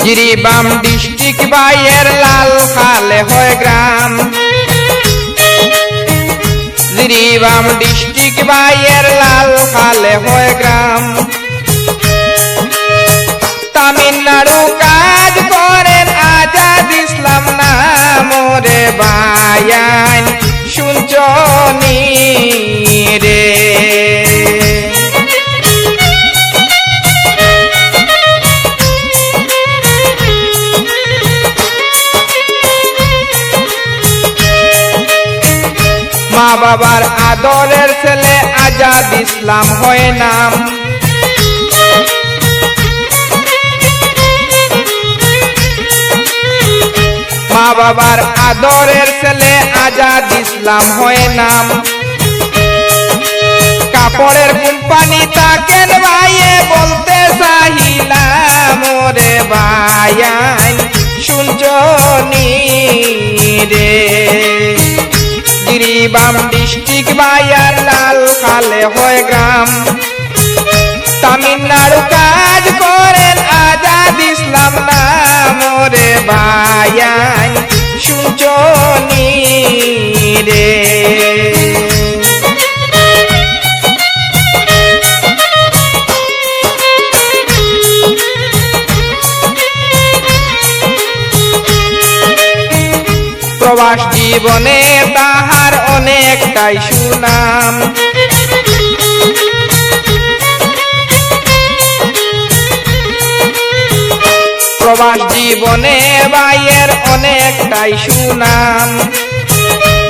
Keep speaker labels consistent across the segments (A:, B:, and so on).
A: Jiribam district বাইয়ের লাল খালে হয় গ্রাম। জিরিবাম ডিস্ট্রিক্ট বাইয়ের লাল খালে হয় গ্রাম। তামিলনাড়ু কাজ করেন আজাদ ইসলাম নাম রে বায়ান শুনছনি রে। মা বাবার আদরের ছেলে আজাদ ইসলাম হয় নাম। মা বাবার আদরের ছেলে আজাদ ইসলাম হয় নাম। কাপড়ের কোম্পানি তাকেন ভাইয়ে বলতে চাহিলাম রে বায়ান শুনছনি রে। জিরিবাম ডিস্ট্রিক্ট বাইয়ার লাল খালে হয় গ্রাম। তামিলনাড়ু কাজ করেন আজাদ ইসলাম নাম রে বায়ান শুনছনি রে। প্রবাস জীবনে তাহার অনেকটাই সুনাম। প্রবাস জীবনে ভাইয়ের অনেকটাই সুনাম।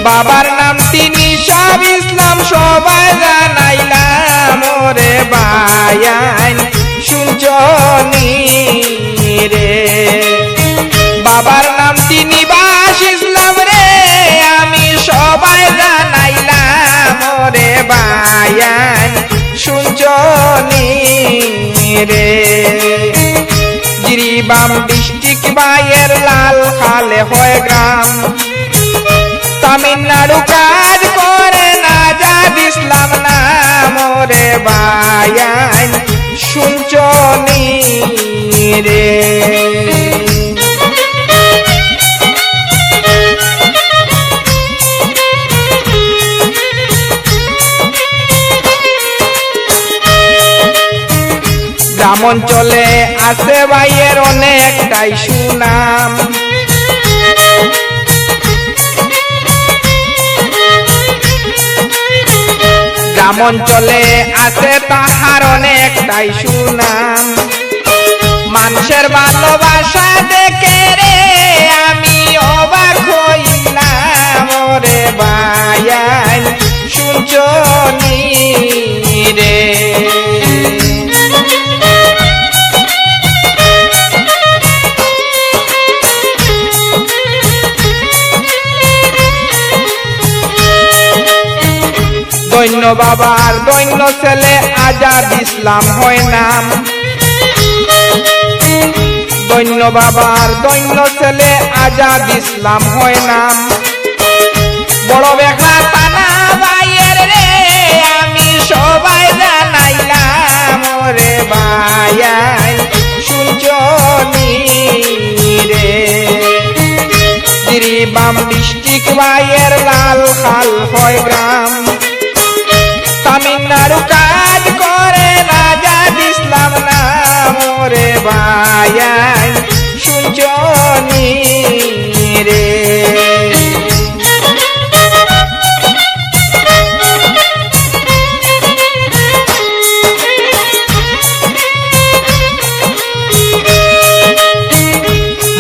A: বাবার নাম তিনি সব ইসলাম সবাই জানাইলাম রে বায়ান শুনছনি রে। বাবার নাম তিনি বাস ইসলাম রে আমি সবাই জানাইলাম রে বায়ান শুনছনি রে। জিরিবাম ডিস্ট্রিক্ট বাইয়ের লাল খালে হয় গ্রাম। তামিলনাড়ু কাজ করেন আজাদ ইসলাম নাম রে বায়ান শুনছনি রে। গ্রাম অঞ্চলে আছে ভাইয়ের অনেকটাই সুনাম। গ্রাম অঞ্চলে আছে তাহার অনেকটাই সুনাম। মানুষের ভালোবাসা দেখে রে আমি অবাক হইলাম রে বায়ান শুনছনি রে। দৈন্য বাবার দৈন্য ছেলে আজাদ ইসলাম হয় নাম। দৈন্য বাবার দৈন্য ছেলে আজাদ ইসলাম হয় নাম। বড় বেখা টানা ভাইয়ের রে আমি সবাই জানাইলাম রে বায়ান শুনছনি রে। জিরিবাম ডিস্ট্রিক্ট বাইয়ের লাল খাল হয় গ্রাম। তামিলনাড়ু কাজ করেন আজাদ ইসলাম নাম রে বায়ান শুনছনি রে।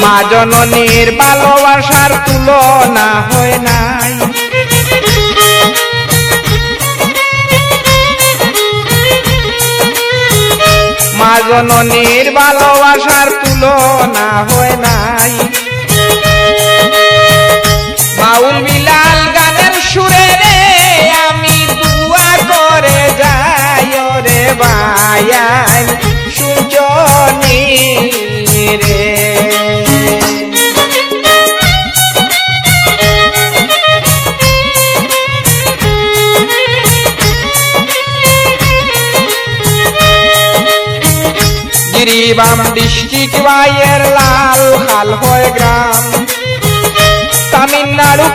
A: মা জননীর ভালোবাসার তুলনা হয় নাই। মা জননীর ভালোবাসার তুলনা হয় নাই। বাউল বিলাল গানের সুরে রে আমি দুয়া করে যাই রে বায়ান শুনছনি রে। মিজোরাম ডিস্ট্রিক্ট ভাইয়ের লাল হাল হয় গ্রাম তামিলনাড়ু